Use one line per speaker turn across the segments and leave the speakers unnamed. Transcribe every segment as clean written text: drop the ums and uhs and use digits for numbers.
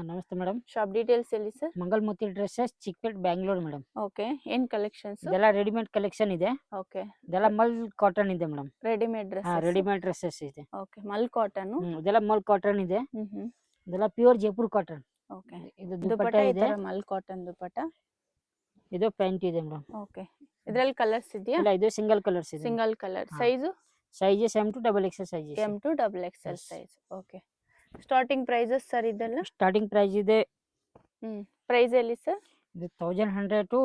ನಮಸ್ತೆ madam.
Shop details ಹೇಳಿ sir.
Mangalmurti dresses, Chickpet, Bangalore madam.
Okay, ಏನ್ ಕಲೆಕ್ಷನ್ಸ್?
ಇದೆಲ್ಲ ರೆಡಿಮೇಡ್ ಕಲೆಕ್ಷನ್ ಇದೆ.
ಓಕೆ,
ಇದೆಲ್ಲ ಮಲ್ ಕಾಟನ್ ಇದೆ madam.
Readymade dress.
Readymade dresses ಇದೆ.
Okay, mul cotton.
ಇದೆಲ್ಲ ಮಲ್ ಕಾಟನ್ ಇದೆ. ಇದೆಲ್ಲ ಪ್ಯೂರ್ ಜೈಪುರ್ ಕಾಟನ್.
ಓಕೆ,
ಇದು
ದುಪಟ್ಟ
ದುಪಟ್ಟ ಇದೆ.
ಮಲ್ ಕಾಟನ್ ದುಪಟ್ಟ.
ಇದು ಪ್ಯಾಂಟ್ ಇದೆ ಮೇಡಮ್.
ಓಕೆ, ಇದ್ರಲ್ಲಿ ಕಲರ್ಸ್ ಇದೆಯಾ?
ಇಲ್ಲ, ಇದು ಸಿಂಗಲ್ ಕಲರ್ಸ್ ಇದೆ.
Single colour. Size
sizes M to XXL sizes.
M to XXL size. Okay, starting prices sir ಇದೆಲ್ಲ?
ಸ್ಟಾರ್ಟಿಂಗ್ ಪ್ರೈಸ್ ಇದೆ.
ಪ್ರೈಸ್ ಎಲ್ಲಿ ಸರ್?
ಇದು 1100 to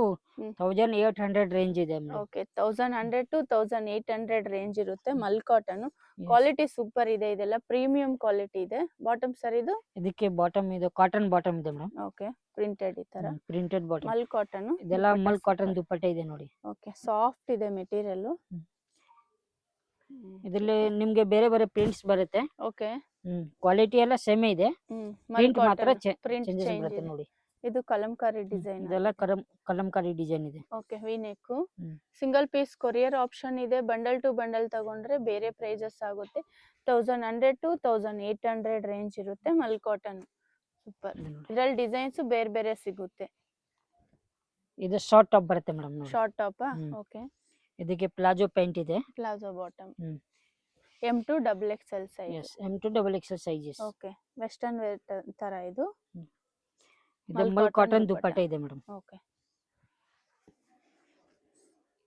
1800 ರೇಂಜ್ ಇದೆ ಮೇಡಮ್.
ಓಕೆ, 1100 to 1800 ರೇಂಜ್ ಇರುತ್ತೆ. ಮಲ್ ಕಾಟನ್ ಕ್ವಾಲಿಟಿ ಸೂಪರ್ ಇದೆ. ಇದೆಲ್ಲ premium quality ಇದೆ. Bottom sir ಇದು?
ಇದಕ್ಕೆ ಬಾಟಮ್ ಇದು ಕಾಟನ್ ಬಾಟಮ್ ಇದೆ ಮೇಡಮ್.
ಓಕೆ, ಪ್ರಿಂಟೆಡ್ ಈ ತರ
ಪ್ರಿಂಟೆಡ್ ಬಾಟಮ್.
ಮಲ್ ಕಾಟನ್.
ಇದೆಲ್ಲ ಮಲ್ ಕಾಟನ್ ದುಪಟ್ಟ ಇದೆ ನೋಡಿ.
ಓಕೆ, ಸಾಫ್ಟ್ ಇದೆ ಮೆಟೀರಿಯಲ್.
ಇದರಲ್ಲಿ ನಿಮ್ಗೆ ಬೇರೆ ಬೇರೆ ಪ್ರಿಂಟ್ಸ್ ಬರುತ್ತೆ.
ಓಕೆ,
ಕ್ವಾಲಿಟಿ ಎಲ್ಲ ಸೇಮ್ ಇದೆ. ಪ್ರಿಂಟ್ ಮಾತ್ರ
ಪ್ರಿಂಟ್
ಚೇಂಜಸ್
ಚೇಂಜ್
ಬರುತ್ತೆ
ಇದೆ.
ನೋಡಿ.
ಇದು ಕಲಂಕಾರಿ ಡಿಸೈನ್.
ಇದೆಲ್ಲ ಕಲಂಕಾರಿ ಡಿಸೈನ್ ಇದೆ.
Okay, V neck. Single piece courier option ಇದೆ. ಬಂಡಲ್ ಟು ಬಂಡಲ್ ತಗೊಂಡ್ರೆ ಬೇರೆ ಪ್ರೈಸಸ್ ಆಗುತ್ತೆ. 1100 to 1800 ರೇಂಜ್ ಇರುತ್ತೆ. Mul cotton super. ಇದರಲ್ಲಿ ಡಿಸೈನ್ಸ್ ಬೇರೆ ಬೇರೆ ಸಿಗುತ್ತೆ.
ಇದು ಶಾರ್ಟ್ ಟಾಪ್ ಬರುತ್ತೆ ಮೇಡಮ್.
Short top. ಓಕೆ,
ಇದಕ್ಕೆ ಪ್ಲಾಜೋ ಪ್ಯಾಂಟ್ ಇದೆ.
Palazzo bottom. M to XXL size.
Yes, M to XXL sizes.
Okay, western wear ತರ ಇದು.
ಇದು ಮಲ್ ಕಾಟನ್ ದುಪಟ್ಟ ಇದೆ ಮೇಡಮ್.
ಓಕೆ,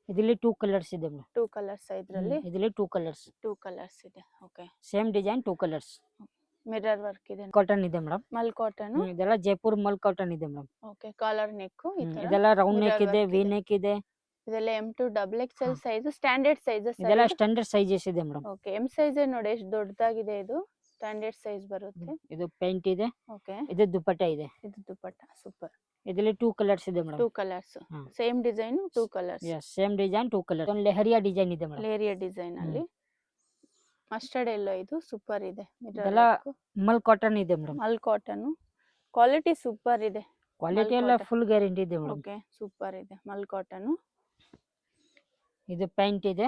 ಇದರಲ್ಲಿ 2 ಕಲರ್ಸ್ ಇದೆ ಮೇಡಮ್.
2 ಕಲರ್ಸ್ ಇದರಲ್ಲಿ.
ಇದರಲ್ಲಿ 2 ಕಲರ್ಸ್.
2 ಕಲರ್ಸ್ ಇದೆ. Okay,
same design 2 colours.
Mirror work ಇದೆ.
ಕಾಟನ್ ಇದೆ ಮೇಡಮ್.
ಮಲ್ ಕಾಟನ್.
ಇದೆಲ್ಲ ಜೈಪುರ್ ಮಲ್ ಕಾಟನ್ ಇದೆ ಮೇಡಮ್.
ಓಕೆ, ಕಾಲರ್ ನೆಕ್ ಈ ತರ.
ಇದೆಲ್ಲ ರೌಂಡ್ ನೆಕ್ ಇದೆ, ವಿ ನೆಕ್ ಇದೆ.
ಇದೆಲ್ಲ M to XXL size. Standard sizes.
ಇದೆಲ್ಲ ಸ್ಟ್ಯಾಂಡರ್ಡ್ ಸೈಜಸ್ ಇದೆ ಮೇಡಮ್.
ಓಕೆ, M ಸೈಜ್ ನೋಡಿ ಎಷ್ಟು ದೊಡ್ಡದಾಗಿದೆ ಇದು. ಸ್ಟ್ಯಾಂಡರ್ಡ್ ಸೈಜ್ ಬರುತ್ತೆ.
ಇದು ಪ್ಯಾಂಟ್ ಇದೆ.
ಓಕೆ,
ಇದು ದುಪಟ್ಟ ಇದೆ.
ಇದು ದುಪಟ್ಟ ಸೂಪರ್.
ಇದರಲ್ಲಿ 2 ಕಲರ್ಸ್ ಇದೆ madam.
2 colours. Same design 2 colours.
Yes, same design 2 colours. ಒಂದು ಲೆಹರಿಯಾ ಡಿಸೈನ್ ಇದೆ ಮೇಡಮ್.
ಲೇರಿಯಾ ಡಿಸೈನ್ ಅಲ್ಲಿ ಮಸ್ಟರ್ಡ್ ಎಲ್ಲೋ ಇದು ಸೂಪರ್ ಇದೆ.
ಇದೆಲ್ಲ ಮಲ್ ಕಾಟನ್ ಇದೆ madam.
Mul cotton quality super ಇದೆ.
ಕ್ವಾಲಿಟಿ ಎಲ್ಲ ಫುಲ್ ಗ್ಯಾರಂಟಿ ಇದೆ ಮೇಡಮ್.
ಓಕೆ, ಸೂಪರ್ ಇದೆ ಮಲ್ ಕಾಟನ್.
ಇದು ಪ್ಯಾಂಟ್ ಇದೆ.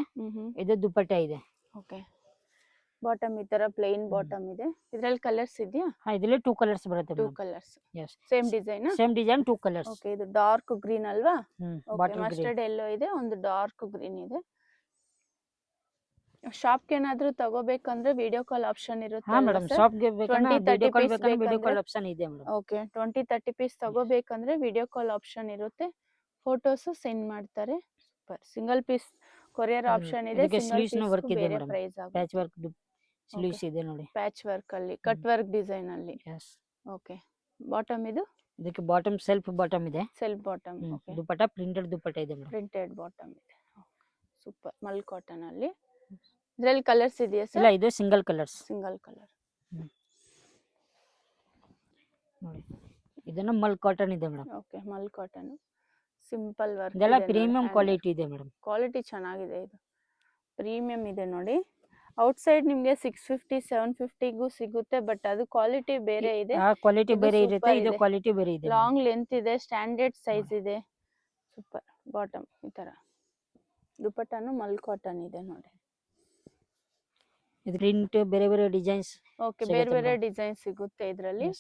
ಇದು ದುಪಟ್ಟ ಇದೆ.
ಓಕೆ, ಬಾಟಮ್ ಈ ತರ ಪ್ಲೇನ್ ಬಾಟಮ್ ಇದೆ. ಇದರಲ್ಲಿ ಕಲರ್ಸ್ ಇದೆಯಾ?
ಇದರಲ್ಲಿ 2 ಕಲರ್ಸ್ ಬರುತ್ತೆ
2
madam.
Colours.
Yes,
same design.
Same design 2 colours.
Okay, ಇದು ಡಾರ್ಕ್ ಗ್ರೀನ್ ಅಲ್ವಾ?
ಬಾಟಲ್
ಮಸ್ಟರ್ಡ್ ಎಲ್ಲೋ ಇದೆ, ಒಂದು ಡಾರ್ಕ್ ಗ್ರೀನ್ ಇದೆ. ಶಾಪ್ಗೆ ಏನಾದ್ರೂ ತಗೋಬೇಕಂದ್ರೆ ವಿಡಿಯೋ ಕಾಲ್ ಆಪ್ಷನ್ ಇರುತ್ತೆ.
ಹಾ ಮೇಡಮ್, ಶಾಪ್ ಗೆ ಬೇಕಂದ್ರೆ
20-30
ವಿಡಿಯೋ ಕಾಲ್
piece
ಬೇಕಂದ್ರೆ ವಿಡಿಯೋ
ಬೇಕಂದ್ರೆ?
ಕಾಲ್ ಆಪ್ಷನ್ ಇದೆ ಮೇಡಮ್.
ಓಕೆ, 20-30 ಪೀಸ್ ತಗೋಬೇಕಂದ್ರೆ ವಿಡಿಯೋ ಕಾಲ್ ಆಪ್ಷನ್ ಇರುತ್ತೆ. ಫೋಟೋಸ್ ಸೆಂಡ್ ಮಾಡ್ತಾರೆ. Super. Single piece courier option ಇದೆ.
ಇದಕ್ಕೆ sleeves ನ work ಇದೆ
ಬೇರೆ
madam.
ಪ್ರೈಸ್ ಆಗುತ್ತೆ.
ಪ್ಯಾಚ್ ವರ್ಕ್ ಸ್ಲೀವ್ಸ್ ಇದೆ ನೋಡಿ.
ಪ್ಯಾಚ್ ವರ್ಕ್ ಅಲ್ಲಿ, ಕಟ್ ವರ್ಕ್ ಡಿಸೈನ್ ಅಲ್ಲಿ.
ಯಸ್.
ಓಕೆ, ಬಾಟಮ್ ಇದು
ಇದಕ್ಕೆ ಬಾಟಮ್ ಸೆಲ್ಫ್ ಬಾಟಮ್ ಇದೆ.
Self bottom. Okay,
dupatta printed dupatta ಇದೆ ಮೇಡಮ್.
ಪ್ರಿಂಟೆಡ್ ಬಾಟಮ್ ಇದೆ. ಸೂಪರ್. ಮಲ್ ಕಾಟನ್ ಅಲ್ಲಿ. ಇದರಲ್ಲಿ ಕಲರ್ಸ್ ಇದೆಯಾ
ಇಲ್ಲ,
ಸರ್?
ಇದು ಸಿಂಗಲ್ ಕಲರ್ಸ್.
ಸಿಂಗಲ್ ಕಲರ್
ನೋಡಿ. ಇದನ್ನ ಮಲ್ ಕಾಟನ್ ಇದೆ madam.
Okay, mul cotton simple work.
ಇದೆಲ್ಲ ಪ್ರೀಮಿಯಂ ಕ್ವಾಲಿಟಿ ಇದೆ ಮೇಡಮ್.
ಕ್ವಾಲಿಟಿ ಚೆನ್ನಾಗಿದೆ. ಇದು ಪ್ರೀಮಿಯಂ ಇದೆ ನೋಡಿ. ಔಟ್ಸೈಡ್ ನಿಮ್ಗೆ 650 750ಗೂ ಸಿಗುತ್ತೆ. ಬಟ್ ಅದು ಕ್ವಾಲಿಟಿ ಬೇರೆ ಇದೆ.
ಆ ಕ್ವಾಲಿಟಿ
ಇದು
ಬೇರೆ ಇರುತ್ತೆ,
super
ಇದು
ಇದೆ.
ಕ್ವಾಲಿಟಿ ಬೇರೆ ಇದೆ.
ಲಾಂಗ್ ಲೆಂತ್ ಇದೆ. ಸ್ಟ್ಯಾಂಡರ್ಡ್ ಸೈಜ್ ಇದೆ. ಸೂಪರ್. ಬಾಟಮ್ ಈ ತರ. ದುಪಟ್ಟನು ಮಲ್ ಕಾಟನ್ ಇದೆ ನೋಡಿ.
ಇದು ಪ್ರಿಂಟ್ ಬೇರೆ ಬೇರೆ ಡಿಸೈನ್ಸ್.
ಓಕೆ, ಬೇರೆ ಬೇರೆ ಡಿಸೈನ್ ಸಿಗುತ್ತೆ ಇದರಲ್ಲಿ.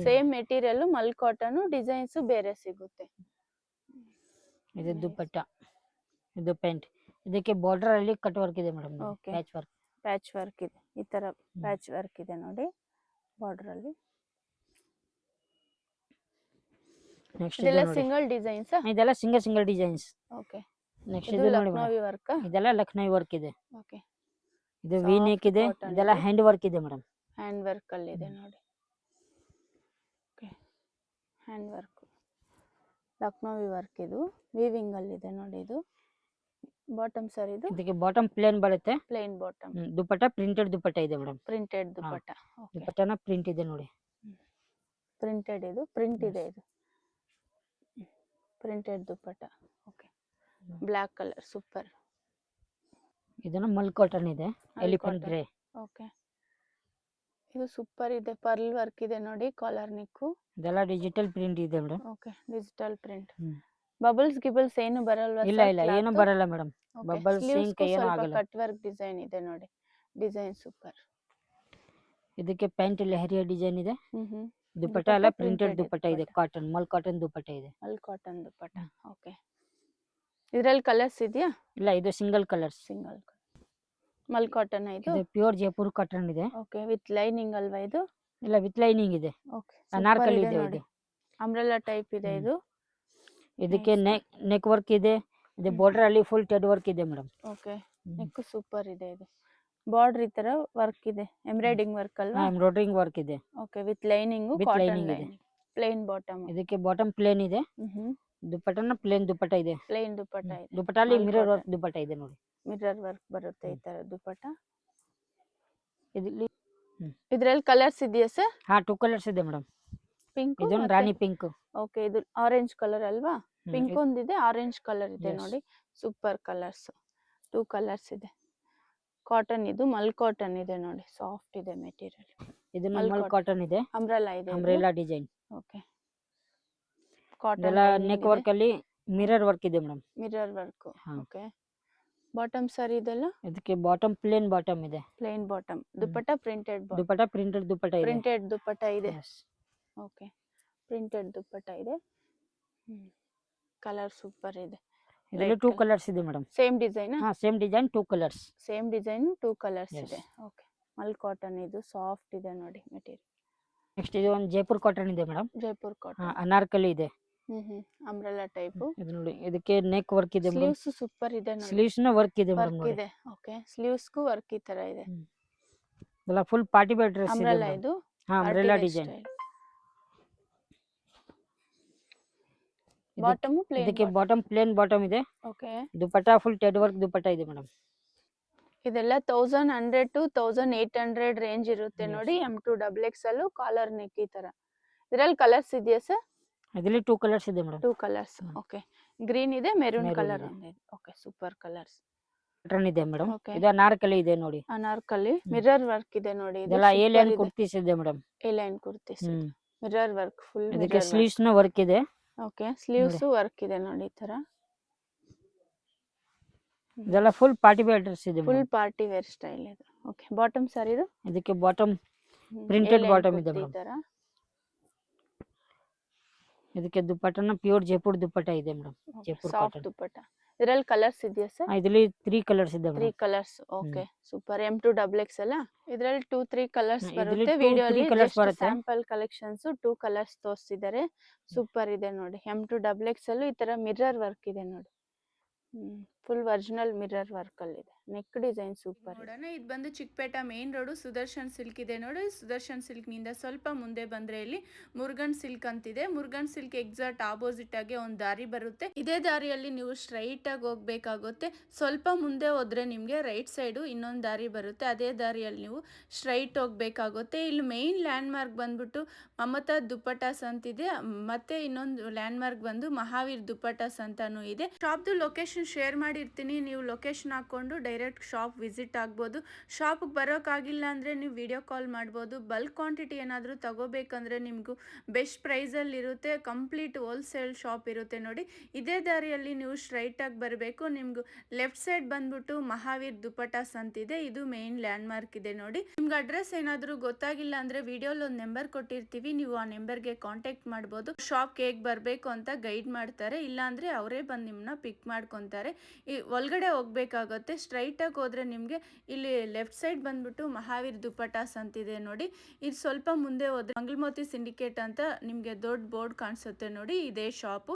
ಸೇಮ್ ಮೆಟೀರಿಯಲ್ ಮಲ್ ಕಾಟನ್, ಡಿಸೈನ್ಸ್ ಬೇರೆ ಸಿಗುತ್ತೆ.
ಇದು ದುಪಟ್ಟ, ಇದು ಪ್ಯಾಂಟ್. ಇದಕ್ಕೆ ಬಾರ್ಡರ್ ಅಲ್ಲಿ ಕಟ್ ವರ್ಕ್ ಇದೆ madam.
Okay.
Patch work.
Patch work ಇದೆ. ಈ ತರ ಪ್ಯಾಚ್ ವರ್ಕ್ ಇದೆ ನೋಡಿ ಬಾರ್ಡರ್ ಅಲ್ಲಿ.
ನೆಕ್ಸ್ಟ್
ಇದೆಲ್ಲ ಸಿಂಗಲ್ ಡಿಸೈನ್ಸ್.
ಇದೆಲ್ಲ ಸಿಂಗಲ್ ಡಿಸೈನ್ಸ್.
ಓಕೆ,
ನೆಕ್ಸ್ಟ್
ಇದು
ಇದು ನೋಡಿ
ಲಕ್ನೋವಿ ವರ್ಕ್.
ಇದೆಲ್ಲ ಲಕ್ನೋವಿ ವರ್ಕ್ ಇದೆ.
ಓಕೆ,
ಇದು ವಿ ನೆಕ್ ಇದೆ.
cotton
ಇದೆಲ್ಲ
ಇದೆ.
ಹ್ಯಾಂಡ್ ವರ್ಕ್ ಇದೆ ಮೇಡಮ್.
ಹ್ಯಾಂಡ್ ವರ್ಕ್ ಅಲ್ಲಿ ಇದೆ ನೋಡಿ. Okay, hand work Lucknowi work. ಇದು ವೀವಿಂಗ್ ಅಲ್ಲಿ ಇದೆ ನೋಡಿ. ಇದು ಬಾಟಮ್ ಸರ್. ಇದು
ಇದಕ್ಕೆ ಬಾಟಮ್ ಪ್ಲೇನ್ ಬರುತ್ತೆ.
Plain bottom.
Dupatta printed dupatta ಇದೆ ಮೇಡಮ್.
ಪ್ರಿಂಟೆಡ್ ದುಪಟ್ಟ. ಓಕೆ,
ದುಪಟ್ಟನ ಪ್ರಿಂಟ್ ಇದೆ ನೋಡಿ.
ಪ್ರಿಂಟೆಡ್ ಇದು ಪ್ರಿಂಟ್ ಇದೆ. ಇದು printed dupatta. Okay, black colour super.
ಇದನ್ನ ಮಲ್ ಕಾಟನ್ ಇದೆ. Elephant grey.
ಓಕೆ, ಇದು ಸೂಪರ್ ಇದೆ. ಪರ್ಲ್ ವರ್ಕ್ ಇದೆ ನೋಡಿ. Collar neck.
ಇದೆಲ್ಲ ಡಿಜಿಟಲ್ ಪ್ರಿಂಟ್ ಇದೆ madam.
Okay, digital print. Bubbles ಗಿಬಲ್ಸ್ ಏನು ಬರಲ್ವಾ?
ಇಲ್ಲ ಇಲ್ಲ, ಏನು ಬರಲ್ಲ ಮೇಡಮ್. ಬಬಲ್ಸ್ ಸಿಂಕ್ ಏನು ಆಗಲ್ಲ.
ಕಟ್ ವರ್ಕ್ ಡಿಸೈನ್ ಇದೆ ನೋಡಿ. Design super.
ಇದಕ್ಕೆ ಪ್ಯಾಂಟ್ ಲೆಹರಿಯಾ ಡಿಸೈನ್ ಇದೆ. ದುಪ್ಪಟ್ಟ ಎಲ್ಲ ಪ್ರಿಂಟೆಡ್ ದುಪ್ಪಟ್ಟ ಇದೆ, ಕಾಟನ್ ಮಲ್ ಕಾಟನ್ ದುಪ್ಪಟ್ಟ ಇದೆ.
ಅಲ್ಲಿ ಕಾಟನ್ ದುಪ್ಪಟ್ಟ. ಓಕೆ, ಇದ್ರಲ್ಲಿ ಕಲರ್ಸ್ ಇದೆಯಾ?
ಇಲ್ಲ, ಇದು ಸಿಂಗಲ್ ಕಲರ್ಸ್.
ಸಿಂಗಲ್ ಮಲ್ ಕಾಟನ್ ಇದು.
ಇದು ಪ್ಯೂರ್ ಜೈಪುರ್ ಕಾಟನ್ ಇದೆ.
ಓಕೆ, ವಿತ್ ಲೈನಿಂಗ್ ಅಲ್ವಾ ಇದು?
ಇಲ್ಲ, ವಿತ್ ಲೈನಿಂಗ್ ಇದೆ.
ಓಕೆ,
ಅನಾರ್ಕಲಿ ಇದೆ
ನೋಡಿ.
ಇದು.
ಅಂಬ್ರೆಲಾ ಟೈಪ್ ಇದೆ ಇದು.
ಇದಕ್ಕೆ ನೆಕ್ ವರ್ಕ್ ಇದೆ. ಇದು ಬಾರ್ಡರ್ ಅಲ್ಲಿ ಫುಲ್ ಥ್ರೆಡ್ ವರ್ಕ್ ಇದೆ ಮೇಡಮ್.
ಓಕೆ, ನೆಕ್ ಸೂಪರ್ ಇದೆ ಇದು. ಬಾರ್ಡರ್ ಈ ತರ ವರ್ಕ್ ಇದೆ, ಎಂಬ್ರಾಯ್ಡಿಂಗ್ ವರ್ಕ್ ಅಲ್ವಾ?
ಎಂಬ್ರಾಯ್ಡರಿಂಗ್ ವರ್ಕ್ ಇದೆ.
Okay, with lining,
With
cotton
lining ಇದೆ.
Lining, plain bottom.
ಇದಕ್ಕೆ ಬಾಟಮ್ ಪ್ಲೇನ್ ಇದೆ. ದುಪ್ಪಟ್ಟನ ಪ್ಲೇನ್ ದುಪ್ಪಟ್ಟ ಇದೆ.
ಪ್ಲೇನ್ ದುಪ್ಪಟ್ಟ ಇದೆ.
ದುಪ್ಪಟ್ಟ ಅಲ್ಲಿ ಮಿರರ್ ವರ್ಕ್ ದುಪ್ಪಟ್ಟ ಇದೆ ನೋಡಿ.
ಮಿರರ್ ವರ್ಕ್ ಬರುತ್ತೆ ಈ ತರ ದುಪ್ಪಟ್ಟ.
ಇದ್ರಲ್ಲಿ
ಕಲರ್ಸ್ ಇದೆಯಾ ಸರ್?
ಹಾ, 2 ಕಲರ್ಸ್ ಇದೆ ಮೇಡಮ್.
ಪಿಂಕ್,
ಇದೊಂದು ರಾಣಿ ಪಿಂಕ್.
ಓಕೆ, ಇದು ಆರೆಂಜ್ ಕಲರ್ ಅಲ್ವಾ? ಪಿಂಕ್ ಒಂದಿದೆ, ಆರೆಂಜ್ ಕಲರ್ ಇದೆ.
Yes.
ನೋಡಿ, ಸೂಪರ್ ಕಲರ್ಸ್. 2 ಕಲರ್ಸ್ ಇದೆ. ಕಾಟನ್ ಇದು ಮಲ್ ಕಾಟನ್ ಇದೆ ನೋಡಿ, ಸಾಫ್ಟ್ ಇದೆ ಮೆಟೀರಿಯಲ್.
ಇದು ಮಲ್ ಕಾಟನ್ ಇದೆ.
ಅಂಬ್ರೆಲಾ ಇದೆ.
Umbrella design.
ಓಕೆ, ಕಾಟನ್
ಎಲ್ಲ ನೆಕ್ ವರ್ಕ್ ಅಲ್ಲಿ ಮಿರರ್ ವರ್ಕ್ ಇದೆ ಮೇಡಮ್.
Mirror work.
ಹಾ.
ಓಕೆ, ಬಾಟಮ್ ಸರಿ ಇದೆಲ್ಲ
ಇದಕ್ಕೆ ಬಾಟಮ್ ಪ್ಲೇನ್ ಬಾಟಮ್ ಇದೆ.
Plain bottom. Dupatta printed
dupatta printed dupatta ಇದೆ.
ಪ್ರಿಂಟೆಡ್ ದುಪ್ಪಟ್ಟ ಇದೆ.
Yes.
ಓಕೆ, ಪ್ರಿಂಟೆಡ್ ದುಪ್ಪಟ್ಟ ಇದೆ. ಕಲರ್ ಸೂಪರ್ ಇದೆ.
ಇದರಲ್ಲಿ 2 ಕಲರ್ಸ್ ಇದೆ ಮೇಡಮ್.
Same design?
ಹಾ, same design 2 colours.
Same design 2 colours
Yes.
ಇದೆ. ಓಕೆ, ಮಲ್ ಕಾಟನ್ ಇದು ಸಾಫ್ಟ್ ಇದೆ ನೋಡಿ ಮೆಟೀರಿಯಲ್.
ನೆಕ್ಸ್ಟ್ ಇದು ಒಂದು ಜೈಪುರ್ ಕಾಟನ್ ಇದೆ ಮೇಡಮ್.
ಜೈಪುರ್ ಕಾಟನ್.
ಅನಾರ್ಕಲಿ ಇದೆ.
Umbrella type.
ಇದು ನೋಡಿ, ಇದಕ್ಕೆ ನೆಕ್ ವರ್ಕ್ ಇದೆ ಮೇಡಮ್.
ಸ್ಲೀವ್ಸ್ ಸೂಪರ್ ಇದೆ ನೋಡಿ.
ಸ್ಲೀವ್ಸ್ ನ ವರ್ಕ್ ಇದೆ ಮೇಡಮ್
ವರ್ಕ್
ನೋಡಿ.
ಇದೆ. ಓಕೆ, ಸ್ಲೀವ್ಸ್ ಗೂ ವರ್ಕ್ ಈ ತರ ಇದೆ.
ಎಲ್ಲ ಫುಲ್ ಪಾರ್ಟಿ ವೇರ್ ಡ್ರೆಸ್ ಇದೆ
ಅಂಬ್ರೆಲಾ
madam.
ಇದು.
ಹಾ, ಅಂಬ್ರೆಲಾ ಡಿಸೈನ್.
Bottom plain.
ಇದಕ್ಕೆ ಬಾಟಮ್ ಪ್ಲೇನ್ ಬಾಟಮ್ ಇದೆ.
Okay,
dupatta full thread work dupatta ಇದೆ ಮೇಡಮ್.
ಇದೆಲ್ಲ 1100 to 1800 ರೇಂಜ್ ಇರುತ್ತೆ
Yes.
ನೋಡಿ. M2XXL ಕಾಲರ್ ನೆಕ್ ಈ ತರ. ಇದರಲ್ಲಿ ಕಲರ್ಸ್ ಇದೆಯಾ ಸರ್?
ಇದರಲ್ಲಿ 2 ಕಲರ್ಸ್ ಇದೆ ಮೇಡಮ್.
2 ಕಲರ್ಸ್. ಓಕೆ, ಗ್ರೀನ್ ಇದೆ, ಮೆರೂನ್
Maroon
ಕಲರ್
ಇದೆ.
ಒಂದಿದೆ. Okay, super colours.
ಪ್ಯಾಟರ್ನ್ ಇದೆ ಮೇಡಮ್.
Okay.
ಇದು ಅನಾರ್ಕಲಿ ಇದೆ ನೋಡಿ.
ಅನಾರ್ಕಲಿ ಮಿರರ್ ವರ್ಕ್ ಇದೆ ನೋಡಿ.
ಇದೆಲ್ಲ ಎ ಲೈನ್ ಕುರ್ತೀಸ್ ಇದೆ madam.
A line kurtis. Mirror work full.
ಇದಕ್ಕೆ ಸ್ಲೀವ್ಸ್ ನ ವರ್ಕ್ ಇದೆ.
ಓಕೆ, ಸ್ಲೀವ್ಸ್ ವರ್ಕ್ ಇದೆ ನೋಡಿ ಈ ತರ.
ಇದೆಲ್ಲ ಫುಲ್ ಪಾರ್ಟಿ ವೇರ್ ಡ್ರೆಸ್ ಇದೆ
full
madam.
Party wear style ಇದು. ಓಕೆ, ಬಾಟಮ್ ಸರ್ ಇದು.
ಇದಕ್ಕೆ ಬಾಟಮ್ ಪ್ರಿಂಟೆಡ್ ಬಾಟಮ್ ಇದೆ
ಈ
ಮೇಡಮ್.
ತರ.
ಇದಕ್ಕೆ ದುಪ್ಪಟ್ಟನ ಪ್ಯೂರ್ ಜೈಪುರ್ ದುಪ್ಪಟ್ಟ ಇದೆ madam. Jaipur
soft
cotton.
Dupatta. ಇದರಲ್ಲಿ ಕಲರ್ಸ್ ಇದೆಯಾ ಸರ್?
ಇದರಲ್ಲಿ 3 ಕಲರ್ಸ್ ಇದೆ
3
madam.
Colours. Okay, super. M2XXL. ಇದರಲ್ಲಿ 2-3 ಕಲರ್ಸ್
ಇದ್ರಲ್ಲಿ
ಬರುತ್ತೆ.
2-3
ವಿಡಿಯೋ ಅಲ್ಲಿ
colours
ಜಸ್ಟ್
ಬರುತ್ತೆ.
ಸ್ಯಾಂಪಲ್ ಕಲೆಕ್ಷನ್ಸ್ 2 ಕಲರ್ಸ್ ತೋರಿಸಿದ್ದಾರೆ. ಸೂಪರ್ ಇದೆ ನೋಡಿ. M2XXL ಈ ತರ ಮಿರರ್ ವರ್ಕ್ ಇದೆ ನೋಡಿ. ಫುಲ್ ಒರಿಜಿನಲ್ ಮಿರರ್ ವರ್ಕ್ ಅಲ್ಲಿ ಇದೆ. Neck design super.
ನೋಡೋಣ, ಇದು ಬಂದು ಚಿಕ್ಕಪೇಟ ಮೇನ್ ರೋಡು, ಸುದರ್ಶನ್ ಸಿಲ್ಕ್ ಇದೆ ನೋಡಿ. ಸುದರ್ಶನ್ ಸಿಲ್ಕ್ ನಿಂದ ಸ್ವಲ್ಪ ಮುಂದೆ ಬಂದ್ರೆ ಇಲ್ಲಿ ಮುರುಗನ್ ಸಿಲ್ಕ್ ಅಂತಿದೆ. ಮುರುಗನ್ ಸಿಲ್ಕ್ ಎಕ್ಸಾಕ್ಟ್ ಆಪೋಸಿಟ್ ಆಗಿ ಒಂದು ದಾರಿ ಬರುತ್ತೆ. ಇದೇ ದಾರಿಯಲ್ಲಿ ನೀವು ಸ್ಟ್ರೈಟ್ ಆಗಿ ಹೋಗ್ಬೇಕಾಗುತ್ತೆ. ಸ್ವಲ್ಪ ಮುಂದೆ ಹೋದ್ರೆ ನಿಮ್ಗೆ ರೈಟ್ ಸೈಡು ಇನ್ನೊಂದು ದಾರಿ ಬರುತ್ತೆ. ಅದೇ ದಾರಿಯಲ್ಲಿ ನೀವು ಸ್ಟ್ರೈಟ್ ಹೋಗ್ಬೇಕಾಗುತ್ತೆ. ಇಲ್ಲಿ ಮೇನ್ ಲ್ಯಾಂಡ್ ಮಾರ್ಕ್ ಬಂದ್ಬಿಟ್ಟು ಮಮತಾ ದುಪ್ಪಟಾಸ್ ಅಂತಿದೆ. ಮತ್ತೆ ಇನ್ನೊಂದು ಲ್ಯಾಂಡ್ ಮಾರ್ಕ್ ಬಂದು ಮಹಾವೀರ್ ದುಪ್ಪಟಾಸ್ ಅಂತಾನು ಇದೆ. ಶಾಪ್ದು ಲೊಕೇಶನ್ ಶೇರ್ ಮಾಡಿರ್ತೀನಿ. ನೀವು ಲೊಕೇಶನ್ ಹಾಕೊಂಡು ಡೈರೆಕ್ಟ್ ಶಾಪ್ ವಿಸಿಟ್ ಆಗ್ಬೋದು. ಶಾಪ್ಗೆ ಬರೋಕ್ಕಾಗಿಲ್ಲ ಅಂದರೆ ನೀವು ವಿಡಿಯೋ ಕಾಲ್ ಮಾಡ್ಬೋದು. ಬಲ್ಕ್ ಕ್ವಾಂಟಿಟಿ ಏನಾದರೂ ತಗೋಬೇಕಂದ್ರೆ ನಿಮಗೂ ಬೆಸ್ಟ್ ಪ್ರೈಸಲ್ಲಿ ಇರುತ್ತೆ. ಕಂಪ್ಲೀಟ್ ಹೋಲ್ಸೇಲ್ ಶಾಪ್ ಇರುತ್ತೆ ನೋಡಿ. ಇದೇ ದಾರಿಯಲ್ಲಿ ನೀವು ಸ್ಟ್ರೈಟಾಗಿ ಬರಬೇಕು. ನಿಮ್ಗೆ ಲೆಫ್ಟ್ ಸೈಡ್ ಬಂದ್ಬಿಟ್ಟು ಮಹಾವೀರ್ ದುಪ್ಪಟಾಸ್ ಅಂತಿದೆ. ಇದು ಮೇನ್ ಲ್ಯಾಂಡ್ ಮಾರ್ಕ್ ಇದೆ ನೋಡಿ. ನಿಮ್ಗೆ ಅಡ್ರೆಸ್ ಏನಾದರೂ ಗೊತ್ತಾಗಿಲ್ಲ ಅಂದರೆ ವಿಡಿಯೋಲಿ ಒಂದು ನಂಬರ್ ಕೊಟ್ಟಿರ್ತೀವಿ. ನೀವು ಆ ನಂಬರ್ಗೆ ಕಾಂಟ್ಯಾಕ್ಟ್ ಮಾಡ್ಬೋದು. ಶಾಪ್ಗೆ ಹೇಗೆ ಬರಬೇಕು ಅಂತ ಗೈಡ್ ಮಾಡ್ತಾರೆ. ಇಲ್ಲಾಂದರೆ ಅವರೇ ಬಂದು ನಿಮ್ಮನ್ನ ಪಿಕ್ ಮಾಡ್ಕೊತಾರೆ. ಈ ಒಳಗಡೆ ಹೋಗ್ಬೇಕಾಗುತ್ತೆ. ಸ್ಟ್ರೈಟಾಗಿ ಹೋದರೆ ನಿಮಗೆ ಇಲ್ಲಿ ಲೆಫ್ಟ್ ಸೈಡ್ ಬಂದ್ಬಿಟ್ಟು ಮಹಾವೀರ್ ದುಪ್ಪಟಾಸ್ ಅಂತಿದೆ ನೋಡಿ. ಇದು ಸ್ವಲ್ಪ ಮುಂದೆ ಹೋದ್ರೆ ಮಂಗಳಮೋತಿ ಸಿಂಡಿಕೇಟ್ ಅಂತ ನಿಮಗೆ ದೊಡ್ಡ ಬೋರ್ಡ್ ಕಾಣಿಸುತ್ತೆ ನೋಡಿ. ಇದೇ ಶಾಪು.